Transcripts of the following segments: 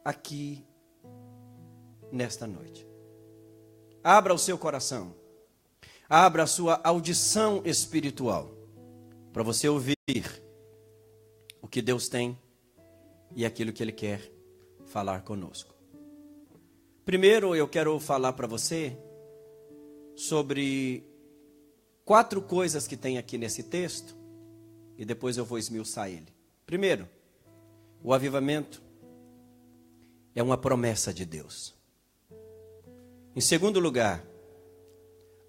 aqui nesta noite. Abra o seu coração, abra a sua audição espiritual, para você ouvir o que Deus tem e aquilo que Ele quer falar conosco. Primeiro eu quero falar para você sobre 4 coisas que tem aqui nesse texto, e depois eu vou esmiuçar ele. Primeiro, o avivamento é uma promessa de Deus. Em segundo lugar,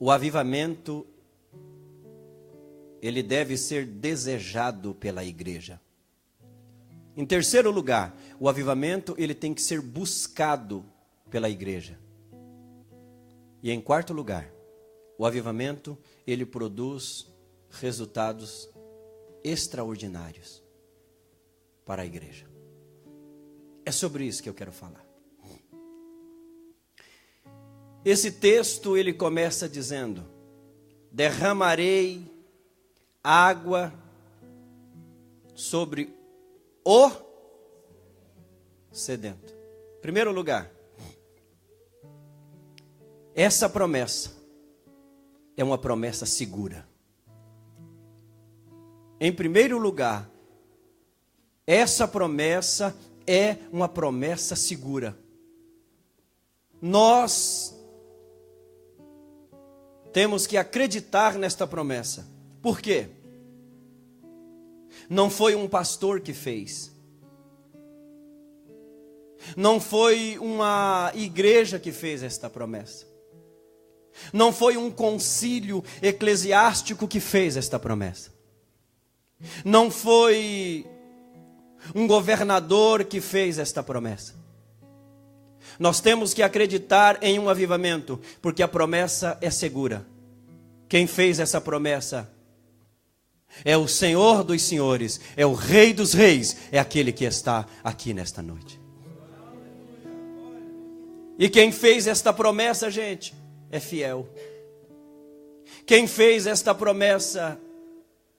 o avivamento, ele deve ser desejado pela igreja. Em terceiro lugar, o avivamento, ele tem que ser buscado pela igreja. E em quarto lugar, o avivamento, ele produz resultados extraordinários para a igreja. É sobre isso que eu quero falar. Esse texto, ele começa dizendo: derramarei água sobre o sedento. Em primeiro lugar, essa promessa é uma promessa segura. Em primeiro lugar, essa promessa é uma promessa segura. Nós temos que acreditar nesta promessa. Por quê? Não foi um pastor que fez. Não foi uma igreja que fez esta promessa. Não foi um concílio eclesiástico que fez esta promessa. Não foi um governador que fez esta promessa. Nós temos que acreditar em um avivamento, porque a promessa é segura. Quem fez essa promessa é o Senhor dos senhores, é o Rei dos reis, é aquele que está aqui nesta noite. E quem fez esta promessa, gente, é fiel. Quem fez esta promessa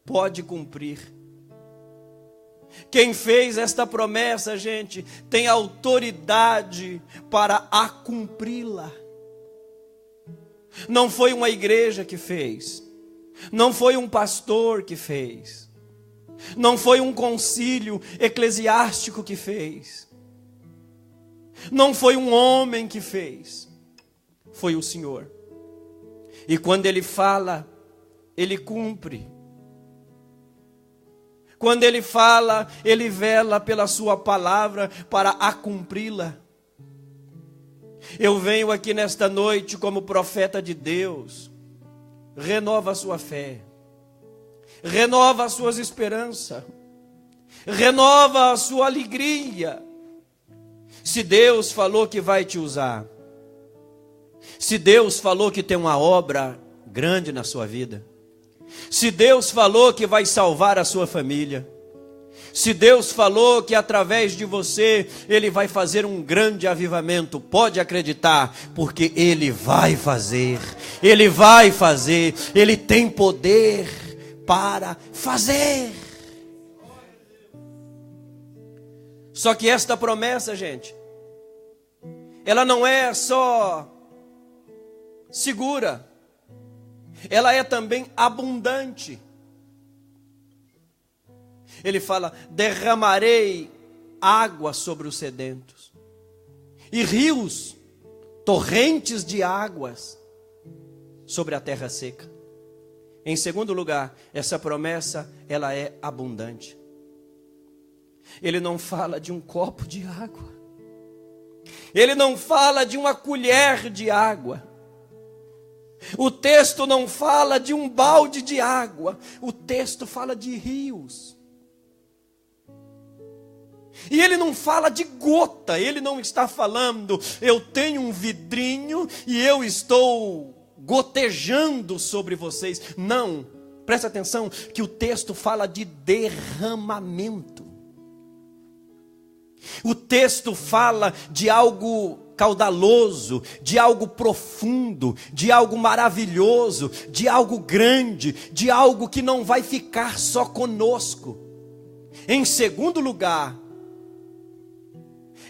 pode cumprir. Quem fez esta promessa, gente, tem autoridade para a cumpri-la. Não foi uma igreja que fez. Não foi um pastor que fez. Não foi um concílio eclesiástico que fez. Não foi um homem que fez. Foi o Senhor. E quando Ele fala, Ele cumpre. Quando Ele fala, Ele vela pela sua palavra para a cumpri-la. Eu venho aqui nesta noite como profeta de Deus. Renova a sua fé. Renova as suas esperanças. Renova a sua alegria. Se Deus falou que vai te usar, se Deus falou que tem uma obra grande na sua vida, se Deus falou que vai salvar a sua família, se Deus falou que através de você Ele vai fazer um grande avivamento, pode acreditar, porque Ele vai fazer, Ele vai fazer, Ele tem poder para fazer. Só que esta promessa, gente, ela não é só segura, ela é também abundante. Ele fala: derramarei água sobre os sedentos, e rios, torrentes de águas sobre a terra seca. Em segundo lugar, essa promessa, ela é abundante. Ele não fala de um copo de água. Ele não fala de uma colher de água. O texto não fala de um balde de água. O texto fala de rios. E ele não fala de gota. Ele não está falando: eu tenho um vidrinho e eu estou gotejando sobre vocês. Não, presta atenção que o texto fala de derramamento. O texto fala de algo caudaloso, de algo profundo, de algo maravilhoso, de algo grande, de algo que não vai ficar só conosco. Em segundo lugar,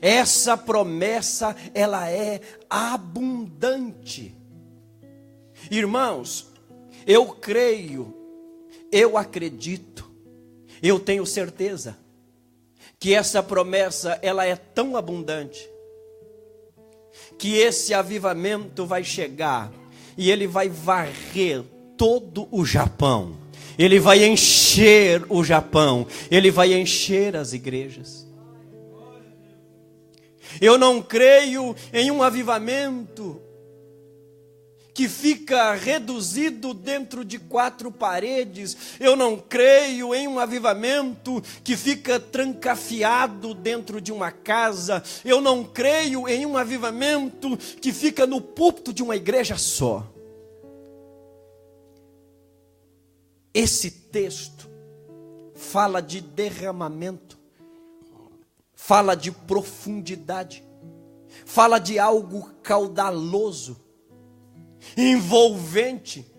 Essa promessa, ela é abundante. Irmãos, eu creio, eu acredito, eu tenho certeza que essa promessa, ela é tão abundante, que esse avivamento vai chegar e ele vai varrer todo o Japão. Ele vai encher o Japão, ele vai encher as igrejas. Eu não creio em um avivamento que fica reduzido dentro de 4 paredes. Eu não creio em um avivamento que fica trancafiado dentro de uma casa. Eu não creio em um avivamento que fica no púlpito de uma igreja só. Esse texto fala de derramamento, fala de profundidade, fala de algo caudaloso, envolvente.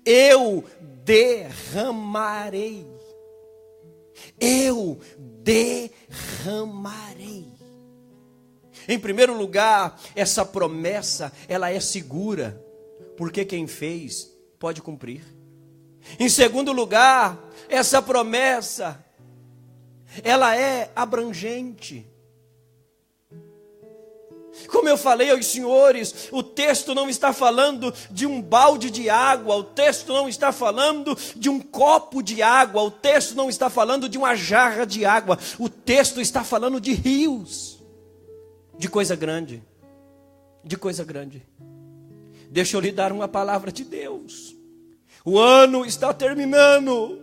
Eu derramarei. Eu derramarei. Em primeiro lugar, essa promessa, ela é segura, porque quem fez pode cumprir. Em segundo lugar, essa promessa, ela é abrangente. Como eu falei aos senhores, o texto não está falando de um balde de água, o texto não está falando de um copo de água, o texto não está falando de uma jarra de água, o texto está falando de rios, de coisa grande, de coisa grande. Deixa eu lhe dar uma palavra de Deus. O ano está terminando,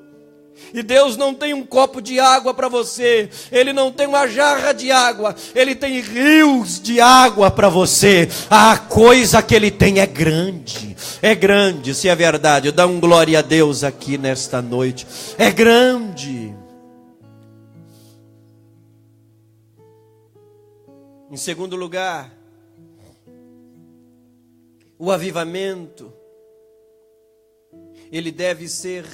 e Deus não tem um copo de água para você, Ele não tem uma jarra de água, Ele tem rios de água para você. A coisa que Ele tem é grande, se é verdade. Dá um glória a Deus aqui nesta noite, é grande. Em segundo lugar, o avivamento, ele deve ser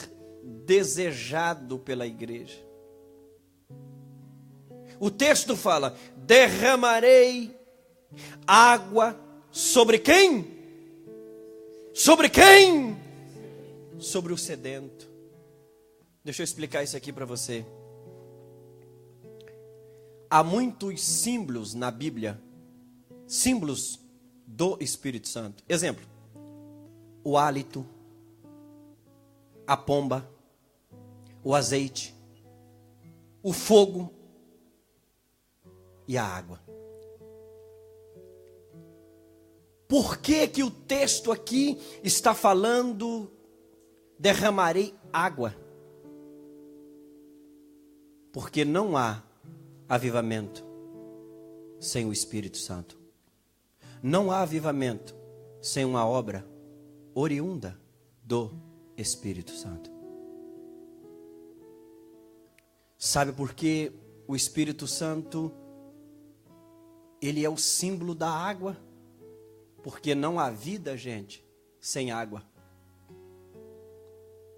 desejado pela igreja. O texto fala: derramarei água sobre quem? Sobre quem? Sobre o sedento. Deixa eu explicar isso aqui para você. Há muitos símbolos na Bíblia, símbolos do Espírito Santo. Exemplo: o hálito, a pomba, o azeite, o fogo e a água. Por que que o texto aqui está falando derramarei água? Porque não há avivamento sem o Espírito Santo. Não há avivamento sem uma obra oriunda do Espírito Santo. Sabe por que o Espírito Santo, ele é o símbolo da água? Porque não há vida, gente, sem água.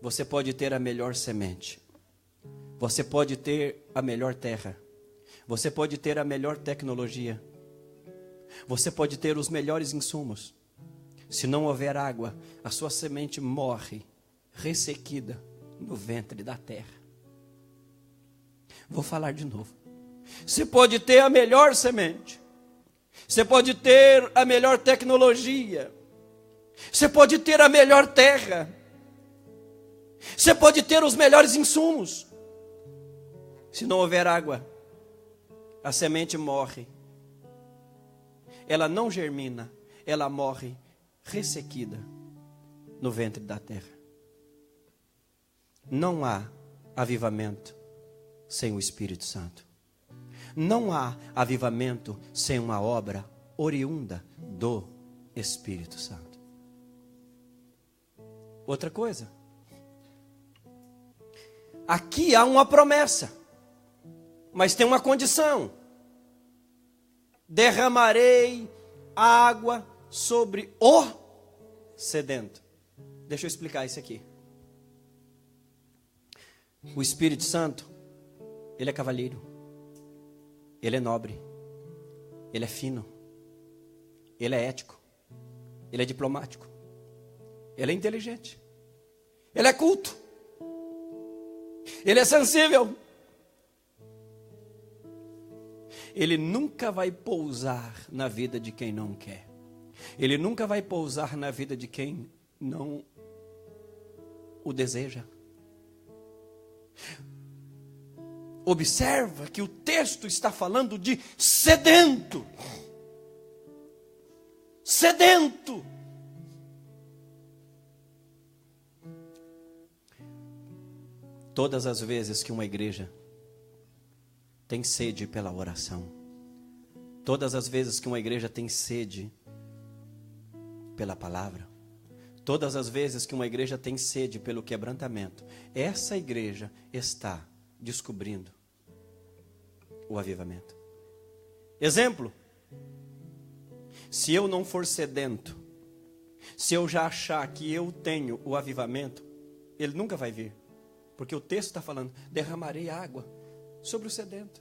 Você pode ter a melhor semente, você pode ter a melhor terra, você pode ter a melhor tecnologia, você pode ter os melhores insumos. Se não houver água, a sua semente morre ressequida no ventre da terra. Vou falar de novo. Você pode ter a melhor semente, você pode ter a melhor tecnologia, você pode ter a melhor terra, você pode ter os melhores insumos. Se não houver água, a semente morre. Ela não germina, ela morre ressequida no ventre da terra. Não há avivamento sem o Espírito Santo. Não há avivamento sem uma obra oriunda do Espírito Santo. Outra coisa, aqui há uma promessa, mas tem uma condição: derramarei água sobre o sedento. Deixa eu explicar isso aqui. O Espírito Santo, ele é cavalheiro, ele é nobre, ele é fino, ele é ético, ele é diplomático, ele é inteligente, ele é culto, ele é sensível. Ele nunca vai pousar na vida de quem não quer. Ele nunca vai pousar na vida de quem não o deseja. Observa que o texto está falando de sedento. Sedento. Todas as vezes que uma igreja tem sede pela oração, todas as vezes que uma igreja tem sede pela palavra, todas as vezes que uma igreja tem sede pelo quebrantamento, essa igreja está descobrindo o avivamento. Exemplo: se eu não for sedento, se eu já achar que eu tenho o avivamento, ele nunca vai vir, porque o texto está falando: derramarei água sobre o sedento.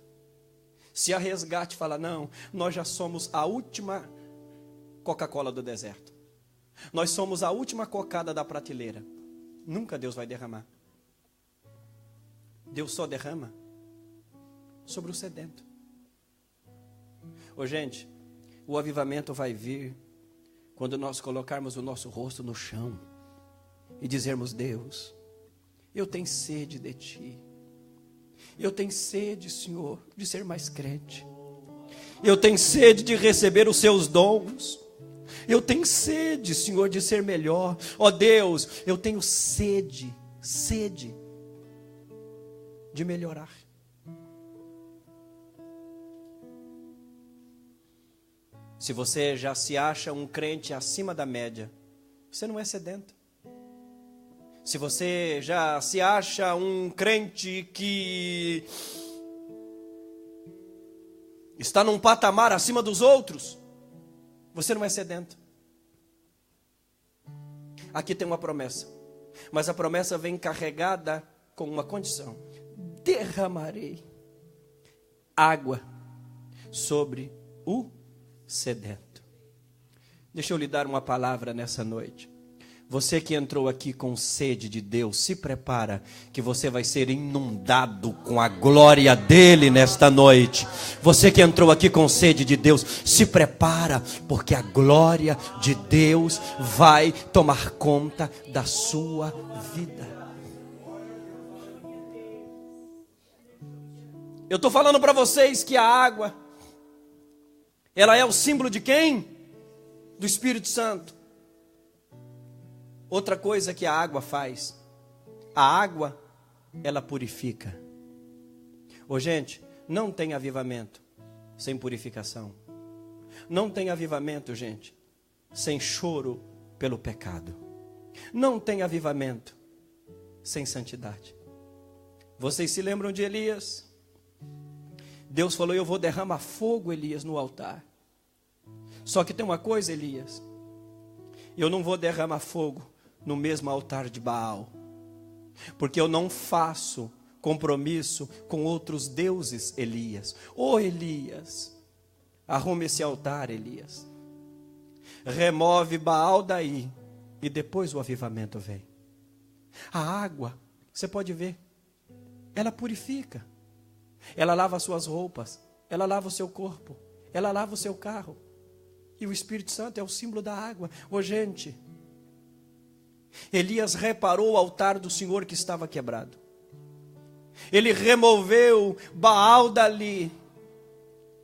Se a Resgate fala: não, nós já somos a última Coca-Cola do deserto, nós somos a última cocada da prateleira, nunca Deus vai derramar. Deus só derrama sobre o sedento. Ô gente, o avivamento vai vir quando nós colocarmos o nosso rosto no chão e dizermos: Deus, eu tenho sede de Ti. Eu tenho sede, Senhor, de ser mais crente. Eu tenho sede de receber os Seus dons. Eu tenho sede, Senhor, de ser melhor. Ó Deus, eu tenho sede de melhorar. Se você já se acha um crente acima da média, você não é sedento. Se você já se acha um crente que está num patamar acima dos outros, você não é sedento. Aqui tem uma promessa, mas a promessa vem carregada com uma condição: derramarei água sobre o sedento. Deixa eu lhe dar uma palavra nessa noite. Você que entrou aqui com sede de Deus, se prepara, que você vai ser inundado com a glória dele nesta noite. Você que entrou aqui com sede de Deus, se prepara, porque a glória de Deus vai tomar conta da sua vida. Eu estou falando para vocês que a água, ela é o símbolo de quem? Do Espírito Santo. Outra coisa que a água faz: a água, ela purifica. Ô gente, não tem avivamento sem purificação. Não tem avivamento, gente, sem choro pelo pecado. Não tem avivamento sem santidade. Vocês se lembram de Elias? Deus falou: eu vou derramar fogo, Elias, no altar. Só que tem uma coisa, Elias: eu não vou derramar fogo no mesmo altar de Baal, porque eu não faço compromisso com outros deuses, Elias. Ô Elias, arrume esse altar, Elias. Remove Baal daí, e depois o avivamento vem. A água, você pode ver, ela purifica. Ela lava as suas roupas, ela lava o seu corpo, ela lava o seu carro. E o Espírito Santo é o símbolo da água. Ô gente, Elias reparou o altar do Senhor que estava quebrado. Ele removeu Baal dali.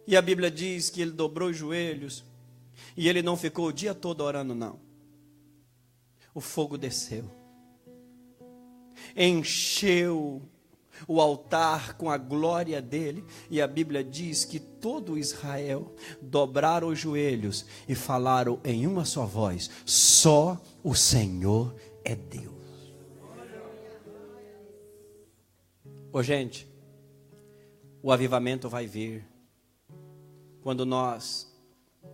E a Bíblia diz que ele dobrou os joelhos. E ele não ficou o dia todo orando, não. O fogo desceu, encheu o altar com a glória dele, e a Bíblia diz que todo Israel dobraram os joelhos e falaram em uma só voz: só o Senhor é Deus. Ô gente, o avivamento vai vir quando nós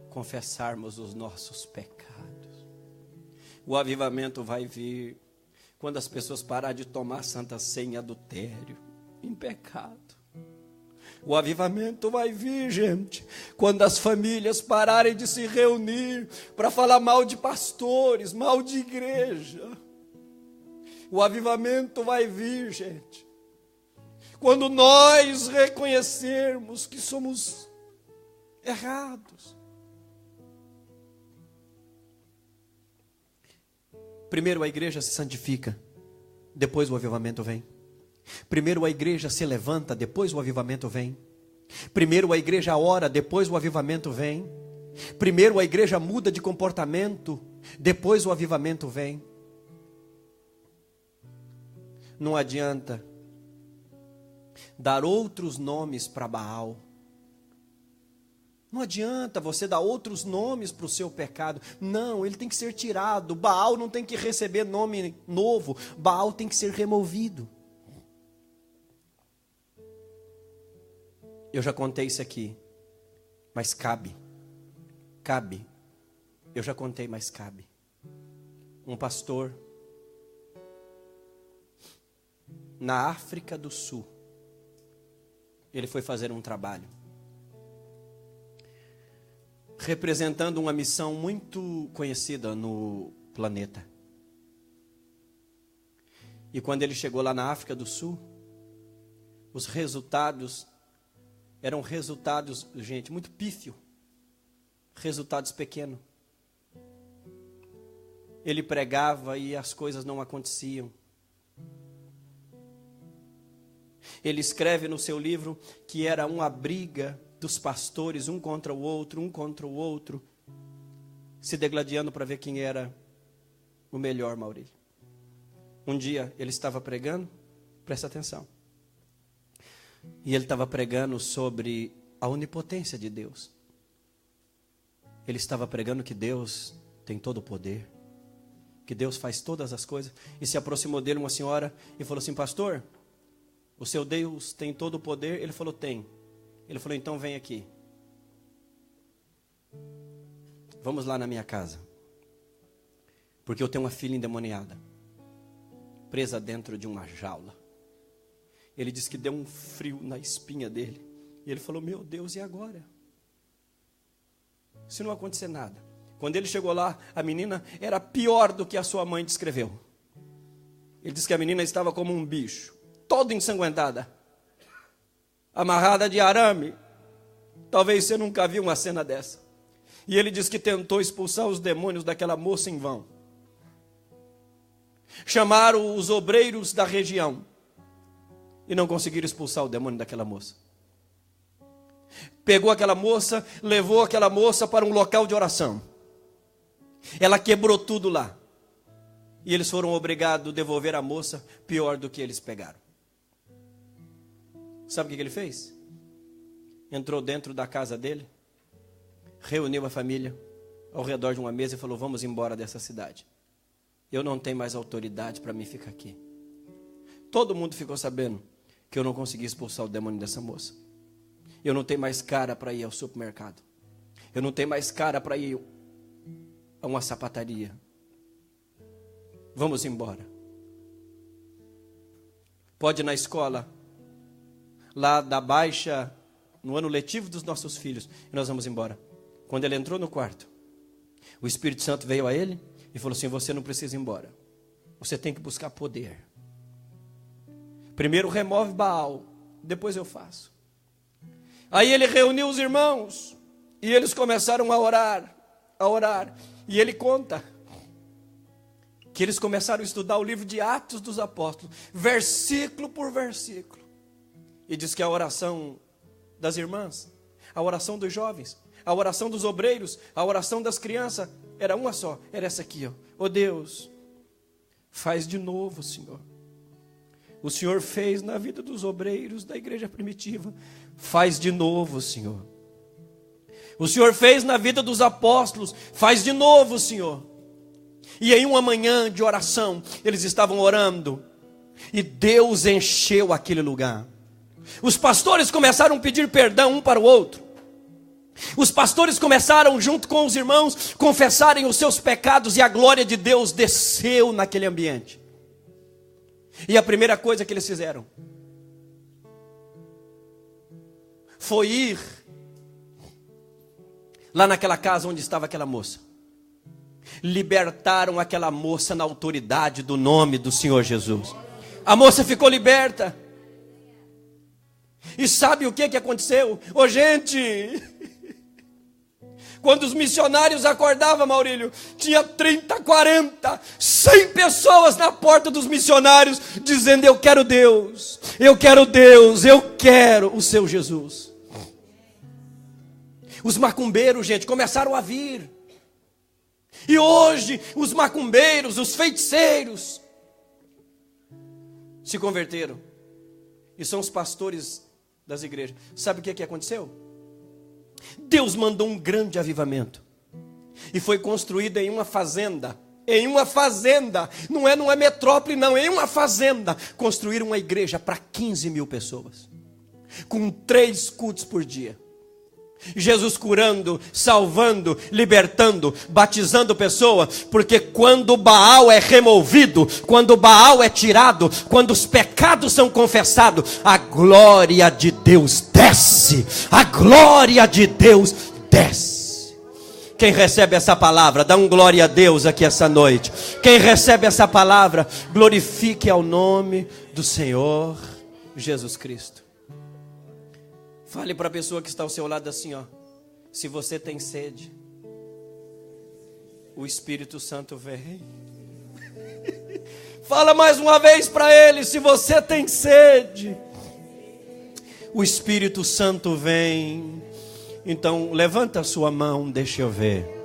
confessarmos os nossos pecados. O avivamento vai vir quando as pessoas pararem de tomar santa ceia em adultério, em pecado. O avivamento vai vir, gente, quando as famílias pararem de se reunir para falar mal de pastores, mal de igreja. O avivamento vai vir, gente, quando nós reconhecermos que somos errados. Primeiro a igreja se santifica, depois o avivamento vem. Primeiro a igreja se levanta, depois o avivamento vem. Primeiro a igreja ora, depois o avivamento vem. Primeiro a igreja muda de comportamento, depois o avivamento vem. Não adianta dar outros nomes para Baal. Não adianta você dar outros nomes para o seu pecado. Não, ele tem que ser tirado. Baal não tem que receber nome novo. Baal tem que ser removido. Eu já contei isso aqui, mas cabe. Eu já contei, mas cabe. Um pastor na África do Sul, ele foi fazer um trabalho, representando uma missão muito conhecida no planeta. E quando ele chegou lá na África do Sul, os resultados eram resultados, gente, muito pífio. Resultados pequenos. Ele pregava e as coisas não aconteciam. Ele escreve no seu livro que era uma briga dos pastores, um contra o outro, se degladiando para ver quem era o melhor, Maurílio. Um dia ele estava pregando, presta atenção. E ele estava pregando sobre a onipotência de Deus. Ele estava pregando que Deus tem todo o poder, que Deus faz todas as coisas. E se aproximou dele uma senhora e falou assim: pastor, o seu Deus tem todo o poder? Ele falou: tem. Ele falou: então vem aqui. Vamos lá na minha casa. Porque eu tenho uma filha endemoniada, presa dentro de uma jaula. Ele disse que deu um frio na espinha dele. E ele falou: meu Deus, e agora? Se não acontecer nada. Quando ele chegou lá, a menina era pior do que a sua mãe descreveu. Ele disse que a menina estava como um bicho, toda ensanguentada, amarrada de arame. Talvez você nunca viu uma cena dessa. E ele disse que tentou expulsar os demônios daquela moça em vão. Chamaram os obreiros da região e não conseguiram expulsar o demônio daquela moça. Pegou aquela moça, levou aquela moça para um local de oração. Ela quebrou tudo lá. E eles foram obrigados a devolver a moça pior do que eles pegaram. Sabe o que ele fez? Entrou dentro da casa dele, reuniu a família ao redor de uma mesa e falou: vamos embora dessa cidade. Eu não tenho mais autoridade para mim ficar aqui. Todo mundo ficou sabendo que eu não consegui expulsar o demônio dessa moça. Eu não tenho mais cara para ir ao supermercado. Eu não tenho mais cara para ir a uma sapataria. Vamos embora. Pode ir na escola, lá da baixa, no ano letivo dos nossos filhos, e nós vamos embora. Quando ele entrou no quarto, o Espírito Santo veio a ele e falou assim: você não precisa ir embora. Você tem que buscar poder. Primeiro remove Baal, depois eu faço. Aí ele reuniu os irmãos e eles começaram a orar. E ele conta que eles começaram a estudar o livro de Atos dos Apóstolos, versículo por versículo. E diz que a oração das irmãs, a oração dos jovens, a oração dos obreiros, a oração das crianças, era uma só, era essa aqui, ó. Oh Deus, faz de novo, Senhor. O Senhor fez na vida dos obreiros da igreja primitiva, faz de novo, Senhor. O Senhor fez na vida dos apóstolos, faz de novo, Senhor. E em uma manhã de oração, eles estavam orando, e Deus encheu aquele lugar. Os pastores começaram a pedir perdão um para o outro. Os pastores começaram, junto com os irmãos, confessarem os seus pecados, e a glória de Deus desceu naquele ambiente. E a primeira coisa que eles fizeram: foi ir lá naquela casa onde estava aquela moça. Libertaram aquela moça na autoridade do nome do Senhor Jesus. A moça ficou liberta. E sabe o que aconteceu? Ô gente, quando os missionários acordavam, Maurílio, tinha 30, 40, 100 pessoas na porta dos missionários, dizendo: eu quero Deus, eu quero Deus, eu quero o seu Jesus. Os macumbeiros, gente, começaram a vir. E hoje, os macumbeiros, os feiticeiros, se converteram. E são os pastores das igrejas. Sabe o que aconteceu? Deus mandou um grande avivamento. E foi construído em uma fazenda. Em uma fazenda. Não é metrópole, não. Em uma fazenda. Construíram uma igreja para 15 mil pessoas. Com 3 cultos por dia. Jesus curando, salvando, libertando, batizando pessoas, porque quando Baal é removido, quando Baal é tirado, quando os pecados são confessados, a glória de Deus desce, a glória de Deus desce. Quem recebe essa palavra, dá um glória a Deus aqui essa noite. Quem recebe essa palavra, glorifique ao nome do Senhor Jesus Cristo. Fale para a pessoa que está ao seu lado assim, ó: se você tem sede, o Espírito Santo vem. Fala mais uma vez para ele: se você tem sede, o Espírito Santo vem. Então levanta a sua mão, deixa eu ver.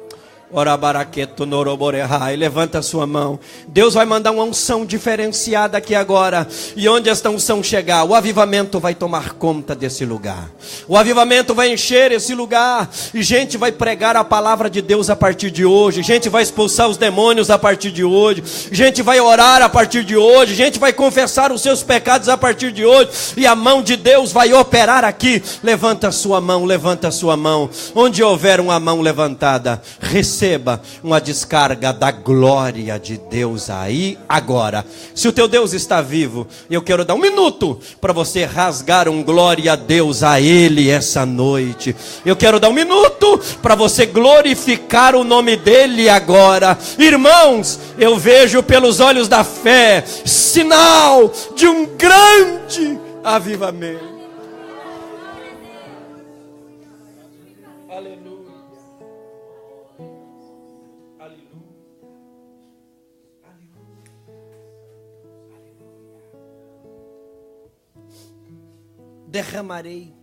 Levanta a sua mão. Deus vai mandar uma unção diferenciada aqui agora. E onde esta unção chegar, o avivamento vai tomar conta desse lugar. O avivamento vai encher esse lugar. E gente vai pregar a palavra de Deus a partir de hoje. Gente vai expulsar os demônios a partir de hoje. Gente vai orar a partir de hoje. Gente vai confessar os seus pecados a partir de hoje. E a mão de Deus vai operar aqui. Levanta a sua mão, levanta a sua mão. Onde houver uma mão levantada, receba uma descarga da glória de Deus aí agora. Se o teu Deus está vivo, eu quero dar 1 minuto para você rasgar um glória a Deus a Ele essa noite. Eu quero dar 1 minuto para você glorificar o nome dEle agora. Irmãos, eu vejo pelos olhos da fé sinal de um grande avivamento. Derramarei.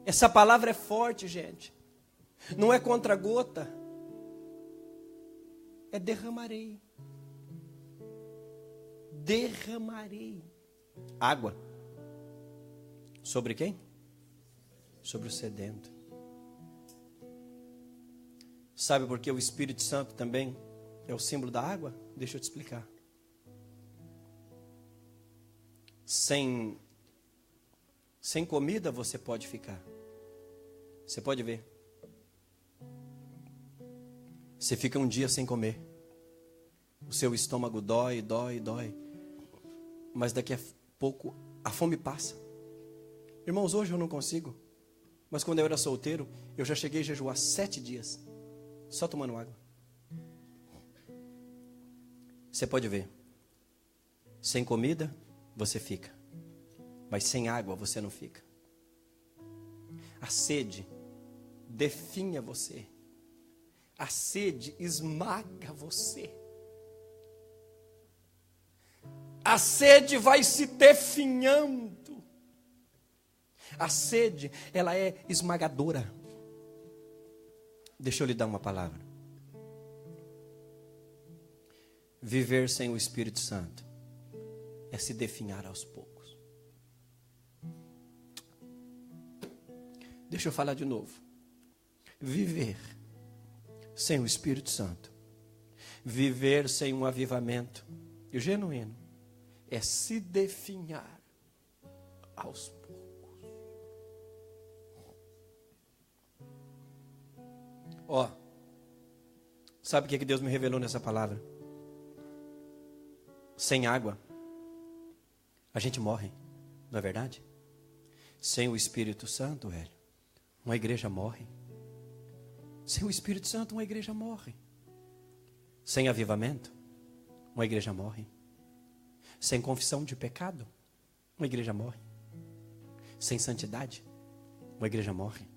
Essa palavra é forte, gente. Não é contra gota. É derramarei. Derramarei água. Sobre quem? Sobre o sedento. Sabe por que o Espírito Santo também é o símbolo da água? Deixa eu te explicar. Sem comida você pode ficar. Você pode ver. Você fica um dia sem comer. O seu estômago dói. Mas daqui a pouco a fome passa. Irmãos, hoje eu não consigo. Mas quando eu era solteiro, eu já cheguei a jejuar 7 dias. Só tomando água. Você pode ver. Sem comida, você fica. Mas sem água, você não fica. A sede definha você. A sede esmaga você. A sede vai se definhando. A sede, ela é esmagadora. Deixa eu lhe dar uma palavra. Viver sem o Espírito Santo é se definhar aos poucos. Deixa eu falar de novo. Viver sem o Espírito Santo, viver sem um avivamento genuíno, é se definhar aos poucos. Ó, sabe o que Deus me revelou nessa palavra? Sem água, a gente morre, não é verdade? Sem o Espírito Santo, velho, uma igreja morre. Sem o Espírito Santo, uma igreja morre. Sem avivamento, uma igreja morre. Sem confissão de pecado, uma igreja morre. Sem santidade, uma igreja morre.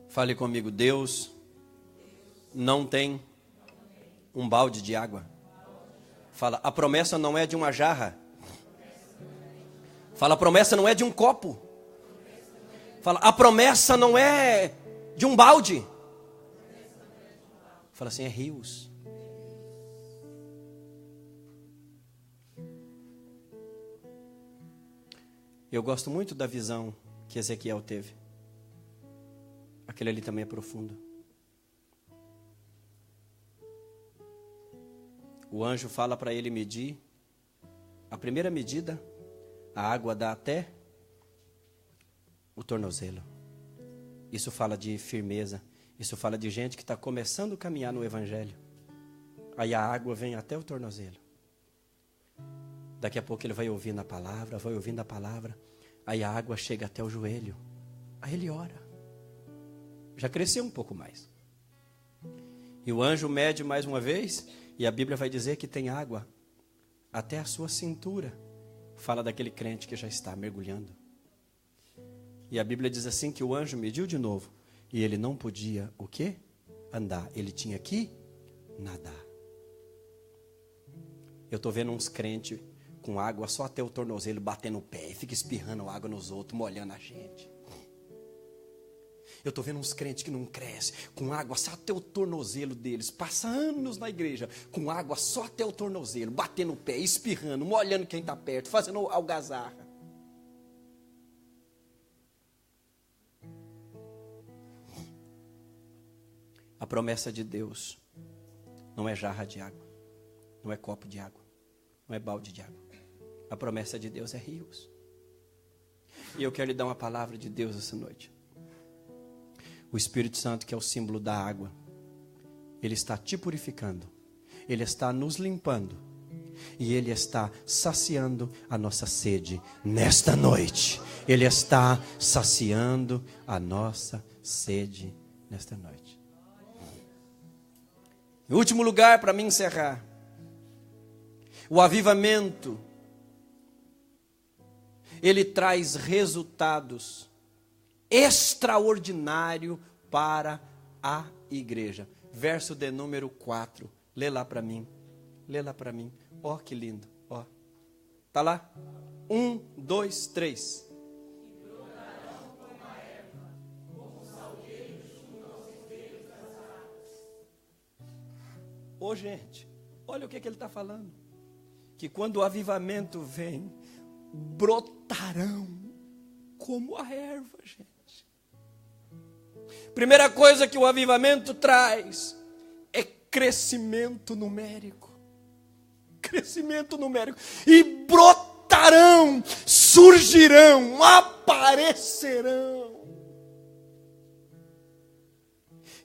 Fale comigo, Deus não tem um balde de água. Fala, a promessa não é de uma jarra. Fala, a promessa não é de um copo. Fala, a promessa não é de um balde. Fala assim, é rios. Eu gosto muito da visão que Ezequiel teve. Aquele ali também é profundo. O anjo fala para ele medir. A primeira medida, a água dá até o tornozelo. Isso fala de firmeza. Isso fala de gente que está começando a caminhar no Evangelho. Aí a água vem até o tornozelo. Daqui a pouco ele vai ouvindo a palavra, vai ouvindo a palavra. Aí a água chega até o joelho. Aí ele ora. Já cresceu um pouco mais. E o anjo mede mais uma vez, e a Bíblia vai dizer que tem água até a sua cintura. Fala daquele crente que já está mergulhando. E a Bíblia diz assim que o anjo mediu de novo, e ele não podia o quê? Andar. Ele tinha que nadar. Eu estou vendo uns crentes com água só até o tornozelo, batendo o pé, e fica espirrando água nos outros, molhando a gente. Eu estou vendo uns crentes que não crescem, com água só até o tornozelo deles, passa anos na igreja, com água só até o tornozelo, batendo o pé, espirrando, molhando quem está perto, fazendo algazarra. A promessa de Deus não é jarra de água, não é copo de água, não é balde de água. A promessa de Deus é rios. E eu quero lhe dar uma palavra de Deus essa noite. O Espírito Santo, que é o símbolo da água, ele está te purificando, ele está nos limpando e ele está saciando a nossa sede nesta noite. Ele está saciando a nossa sede nesta noite. Em último lugar, para me encerrar, o avivamento, ele traz resultados extraordinário para a igreja. Verso de número 4. Lê lá para mim. Lê lá para mim. Ó, que lindo. Ó. Tá lá? 1, 2, 3. Ô, gente, olha o que ele está falando. Que quando o avivamento vem, brotarão como a erva, gente. Primeira coisa que o avivamento traz é crescimento numérico. Crescimento numérico. E brotarão, surgirão, aparecerão.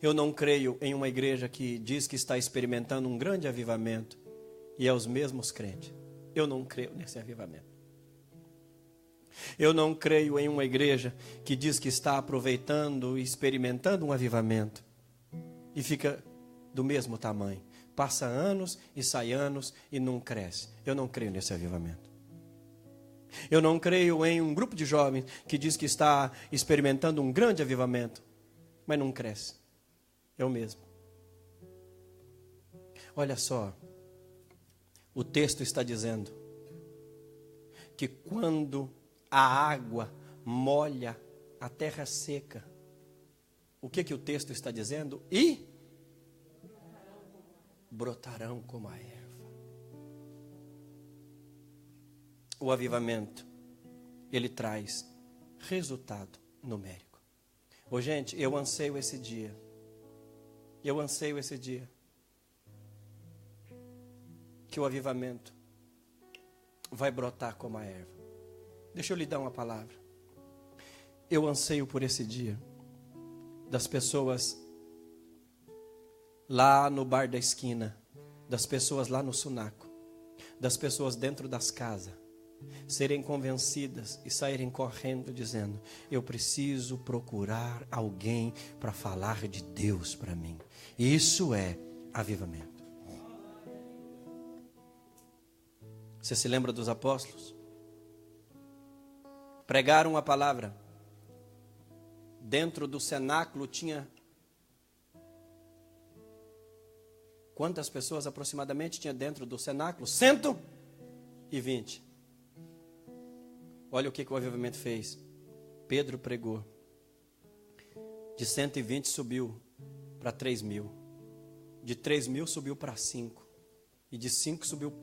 Eu não creio em uma igreja que diz que está experimentando um grande avivamento e é os mesmos crentes. Eu não creio nesse avivamento. Eu não creio em uma igreja que diz que está aproveitando e experimentando um avivamento e fica do mesmo tamanho. Passa anos e sai anos e não cresce. Eu não creio nesse avivamento. Eu não creio em um grupo de jovens que diz que está experimentando um grande avivamento, mas não cresce. É o mesmo. Olha só, o texto está dizendo que quando a água molha a terra seca, o que o texto está dizendo? E brotarão como a erva. O avivamento, ele traz resultado numérico. Ô, gente, eu anseio esse dia. Eu anseio esse dia. Que o avivamento vai brotar como a erva. Deixa eu lhe dar uma palavra. Eu anseio por esse dia das pessoas lá no bar da esquina, das pessoas lá no sunaco, das pessoas dentro das casas, serem convencidas e saírem correndo dizendo: eu preciso procurar alguém para falar de Deus para mim. Isso é avivamento. Você se lembra dos apóstolos? Pregaram a palavra. Dentro do cenáculo tinha quantas pessoas aproximadamente tinha dentro do cenáculo? 120. Olha o que o avivamento fez. Pedro pregou. De 120 subiu para 3.000. De 3.000 subiu para 5. E de 5 subiu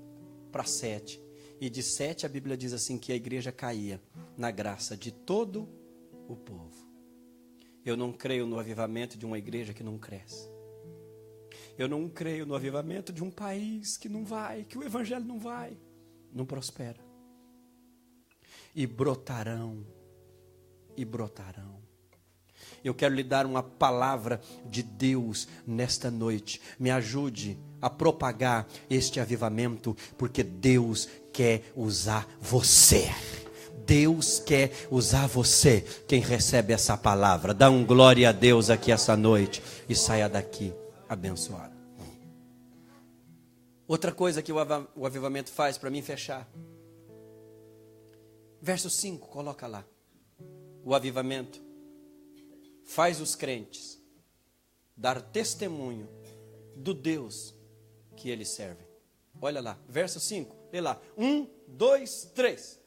para 7. E de 7 a Bíblia diz assim que a igreja caía na graça de todo o povo. Eu não creio no avivamento de uma igreja que não cresce. Eu não creio no avivamento de um país que não vai, que o evangelho não vai, não prospera. E brotarão, e brotarão. Eu quero lhe dar uma palavra de Deus nesta noite. Me ajude a propagar este avivamento, porque Deus quer usar você. Deus quer usar você. Quem recebe essa palavra, dá um glória a Deus aqui essa noite e saia daqui abençoado. Outra coisa que o avivamento faz para mim fechar. Verso 5, coloca lá. O avivamento faz os crentes dar testemunho do Deus que eles servem. Olha lá, verso 5, lê lá. 1, 2, 3.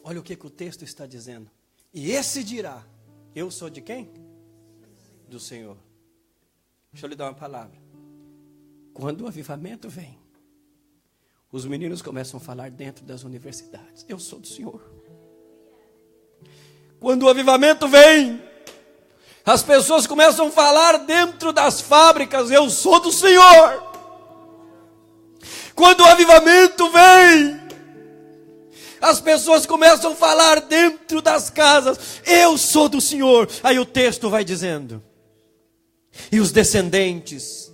Olha o que o texto está dizendo. E esse dirá: eu sou de quem? Do Senhor. Deixa eu lhe dar uma palavra. Quando o avivamento vem, os meninos começam a falar dentro das universidades: eu sou do Senhor. Quando o avivamento vem, as pessoas começam a falar dentro das fábricas: eu sou do Senhor. Quando o avivamento vem, as pessoas começam a falar dentro das casas: eu sou do Senhor. Aí o texto vai dizendo: e os descendentes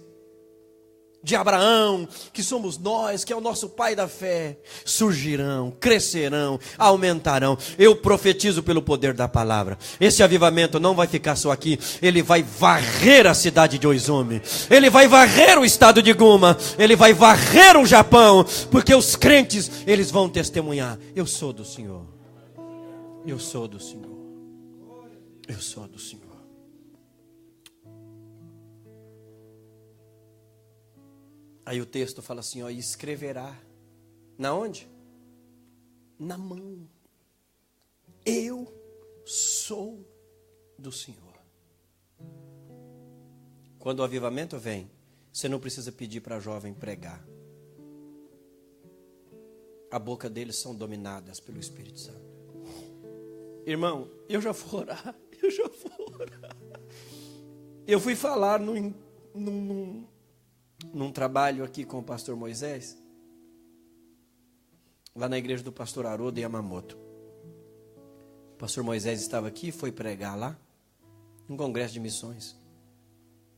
de Abraão, que somos nós, que é o nosso pai da fé, surgirão, crescerão, aumentarão. Eu profetizo pelo poder da palavra. Esse avivamento não vai ficar só aqui. Ele vai varrer a cidade de Oizumi. Ele vai varrer o estado de Guma. Ele vai varrer o Japão. Porque os crentes, eles vão testemunhar: eu sou do Senhor. Eu sou do Senhor. Eu sou do Senhor. Aí o texto fala assim, ó: e escreverá. Na onde? Na mão. Eu sou do Senhor. Quando o avivamento vem, você não precisa pedir para a jovem pregar. A boca deles são dominadas pelo Espírito Santo. Irmão, eu já vou orar. Eu fui falar num trabalho aqui com o pastor Moisés, lá na igreja do pastor Haroldo Yamamoto. O pastor Moisés estava aqui, foi pregar lá, um congresso de missões.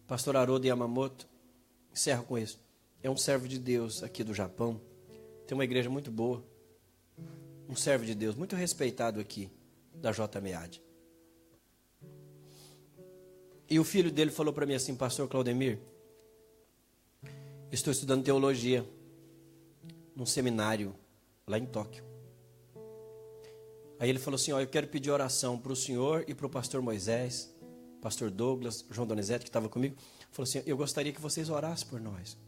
O pastor Haroldo Yamamoto, encerro com isso, é um servo de Deus aqui do Japão, tem uma igreja muito boa, um servo de Deus muito respeitado aqui, da JMEAD. E o filho dele falou para mim assim: pastor Claudemir, estou estudando teologia num seminário lá em Tóquio. Aí ele falou assim: ó, eu quero pedir oração para o senhor e para o pastor Moisés, pastor Douglas, João Donizete, que estava comigo. Falou assim: eu gostaria que vocês orassem por nós.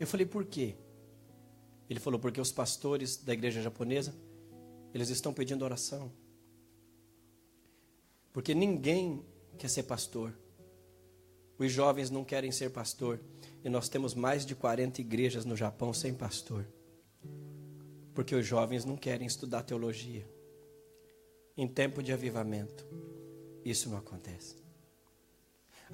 Eu falei: por quê? Ele falou: porque os pastores da igreja japonesa, eles estão pedindo oração. Porque ninguém quer ser pastor. Os jovens não querem ser pastor. E nós temos mais de 40 igrejas no Japão sem pastor. Porque os jovens não querem estudar teologia. Em tempo de avivamento, isso não acontece.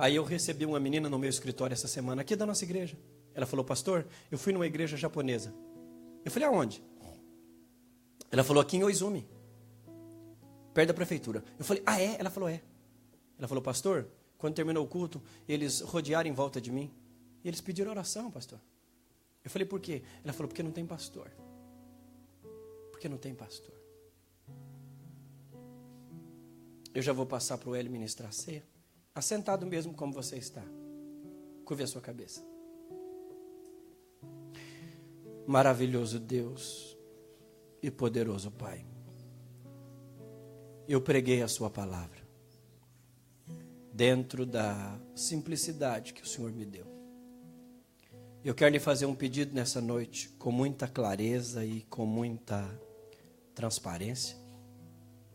Aí eu recebi uma menina no meu escritório essa semana, aqui da nossa igreja. Ela falou, pastor, eu fui numa igreja japonesa. Eu falei, aonde? Ela falou, aqui em Oizumi, perto da prefeitura. Eu falei, ah, é? Ela falou, é. Ela falou, pastor, quando terminou o culto, eles rodearam em volta de mim. E eles pediram oração, pastor. Eu falei, por quê? Ela falou, porque não tem pastor. Porque não tem pastor. Eu já vou passar para o Hélio ministrar a ceia. Assentado mesmo como você está. Curve a sua cabeça. Maravilhoso Deus e poderoso Pai. Eu preguei a sua palavra. Dentro da simplicidade que o Senhor me deu. Eu quero lhe fazer um pedido nessa noite, com muita clareza e com muita transparência,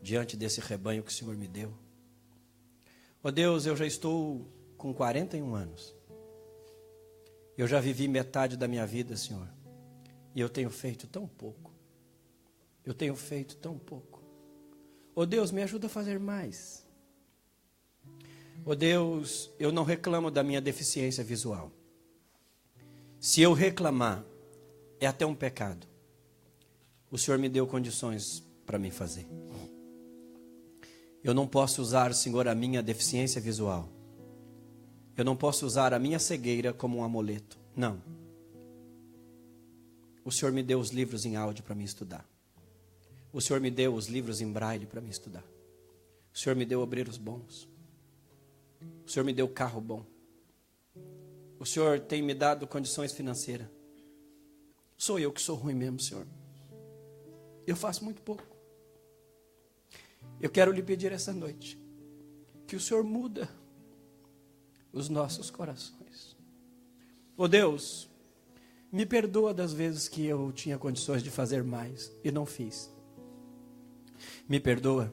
diante desse rebanho que o Senhor me deu. Ó Deus, eu já estou com 41 anos. Eu já vivi metade da minha vida, Senhor. E eu tenho feito tão pouco. Eu tenho feito tão pouco. Ó Deus, me ajuda a fazer mais. Ó Deus, eu não reclamo da minha deficiência visual. Se eu reclamar, é até um pecado. O Senhor me deu condições para me fazer. Eu não posso usar, Senhor, a minha deficiência visual. Eu não posso usar a minha cegueira como um amuleto. Não. O Senhor me deu os livros em áudio para me estudar. O Senhor me deu os livros em braille para me estudar. O Senhor me deu obreiros bons. O Senhor me deu carro bom. O Senhor tem me dado condições financeiras. Sou eu que sou ruim mesmo, Senhor. Eu faço muito pouco. Eu quero lhe pedir essa noite que o Senhor muda os nossos corações. Oh Deus, me perdoa das vezes que eu tinha condições de fazer mais e não fiz. Me perdoa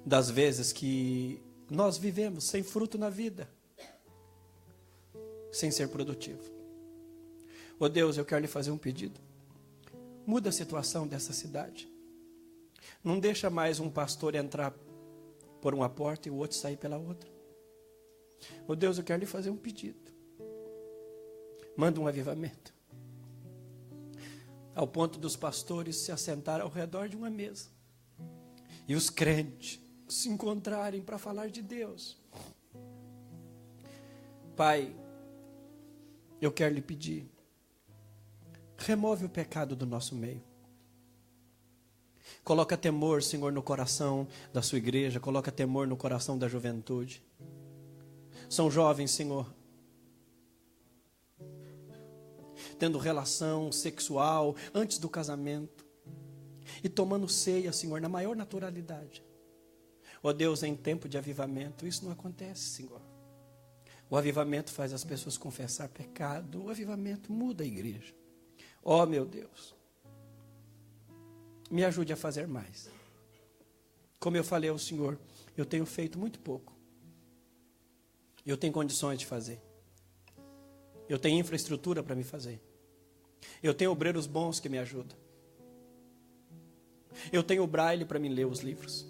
das vezes que nós vivemos sem fruto na vida, sem ser produtivo. Oh Deus, eu quero lhe fazer um pedido. Muda a situação dessa cidade. Não deixa mais um pastor entrar por uma porta e o outro sair pela outra. Oh Deus, eu quero lhe fazer um pedido. Manda um avivamento. Ao ponto dos pastores se assentarem ao redor de uma mesa. E os crentes se encontrarem para falar de Deus. Pai, eu quero lhe pedir. Remove o pecado do nosso meio. Coloca temor, Senhor, no coração da sua igreja. Coloca temor no coração da juventude. São jovens, Senhor, tendo relação sexual antes do casamento. E tomando ceia, Senhor, na maior naturalidade. Ó Deus, em tempo de avivamento, isso não acontece, Senhor. O avivamento faz as pessoas confessar pecado. O avivamento muda a igreja. Ó meu Deus, me ajude a fazer mais. Como eu falei ao Senhor, eu tenho feito muito pouco. Eu tenho condições de fazer. Eu tenho infraestrutura para me fazer. Eu tenho obreiros bons que me ajudam. Eu tenho o braille para me ler os livros.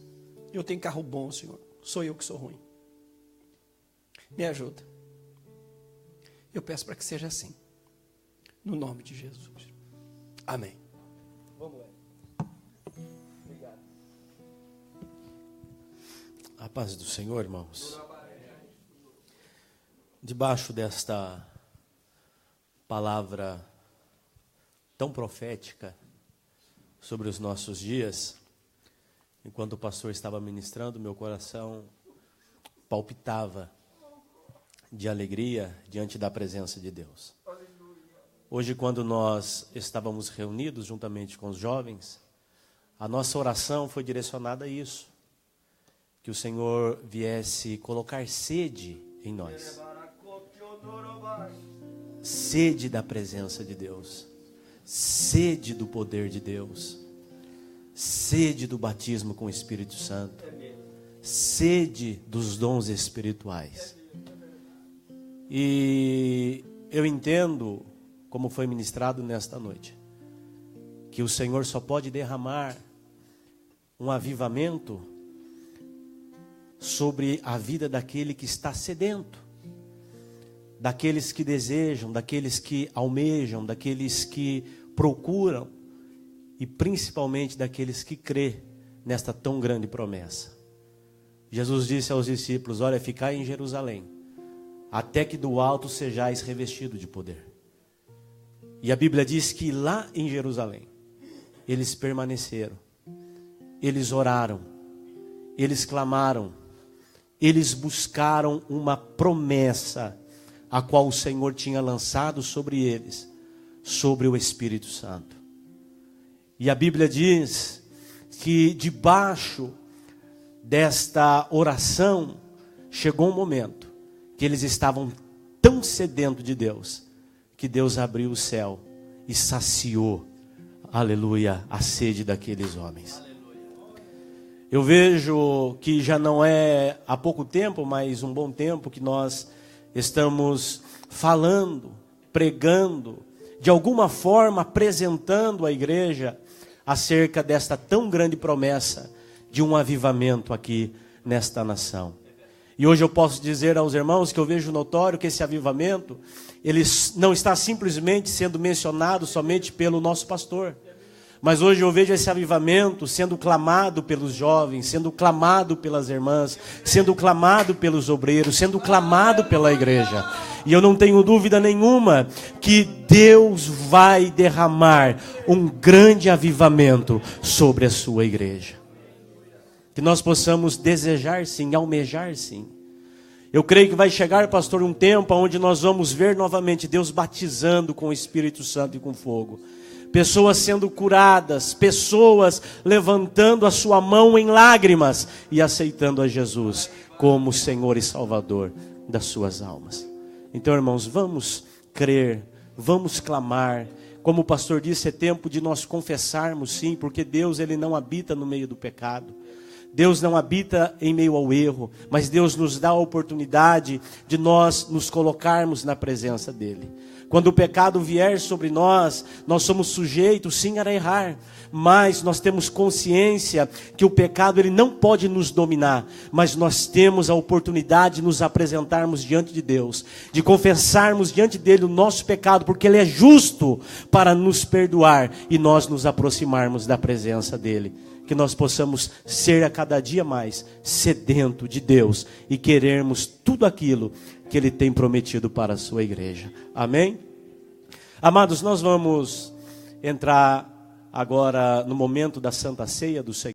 Eu tenho carro bom, Senhor. Sou eu que sou ruim. Me ajuda. Eu peço para que seja assim. No nome de Jesus. Amém. Vamos lá. Obrigado. A paz do Senhor, irmãos. Debaixo desta palavra tão profética sobre os nossos dias, enquanto o pastor estava ministrando, meu coração palpitava de alegria diante da presença de Deus. Hoje, quando nós estávamos reunidos juntamente com os jovens, a nossa oração foi direcionada a isso, que o Senhor viesse colocar sede em nós. Sede da presença de Deus, sede do poder de Deus, sede do batismo com o Espírito Santo, sede dos dons espirituais. E eu entendo, como foi ministrado nesta noite, que o Senhor só pode derramar um avivamento sobre a vida daquele que está sedento, daqueles que desejam, daqueles que almejam, daqueles que procuram e principalmente daqueles que crê nesta tão grande promessa. Jesus disse aos discípulos: olha, ficai em Jerusalém, até que do alto sejais revestido de poder. E a Bíblia diz que lá em Jerusalém, eles permaneceram, eles oraram, eles clamaram, eles buscaram uma promessa, a qual o Senhor tinha lançado sobre eles, sobre o Espírito Santo. E a Bíblia diz que debaixo desta oração, chegou um momento que eles estavam tão sedentos de Deus, que Deus abriu o céu e saciou, aleluia, a sede daqueles homens. Eu vejo que já não é há pouco tempo, mas um bom tempo que nós estamos falando, pregando, de alguma forma apresentando à igreja acerca desta tão grande promessa de um avivamento aqui nesta nação. E hoje eu posso dizer aos irmãos que eu vejo notório que esse avivamento, ele não está simplesmente sendo mencionado somente pelo nosso pastor. Mas hoje eu vejo esse avivamento sendo clamado pelos jovens, sendo clamado pelas irmãs, sendo clamado pelos obreiros, sendo clamado pela igreja. E eu não tenho dúvida nenhuma que Deus vai derramar um grande avivamento sobre a sua igreja. Que nós possamos desejar sim, almejar sim. Eu creio que vai chegar, pastor, um tempo onde nós vamos ver novamente Deus batizando com o Espírito Santo e com fogo. Pessoas sendo curadas, pessoas levantando a sua mão em lágrimas e aceitando a Jesus como Senhor e Salvador das suas almas. Então, irmãos, vamos crer, vamos clamar. Como o pastor disse, é tempo de nós confessarmos sim, porque Deus, ele não habita no meio do pecado. Deus não habita em meio ao erro, mas Deus nos dá a oportunidade de nós nos colocarmos na presença dele. Quando o pecado vier sobre nós, nós somos sujeitos sim a errar, mas nós temos consciência que o pecado ele não pode nos dominar, mas nós temos a oportunidade de nos apresentarmos diante de Deus, de confessarmos diante dele o nosso pecado, porque ele é justo para nos perdoar e nós nos aproximarmos da presença dele. Que nós possamos ser a cada dia mais sedento de Deus e querermos tudo aquilo que ele tem prometido para a sua igreja. Amém? Amados, nós vamos entrar agora no momento da Santa Ceia do Senhor.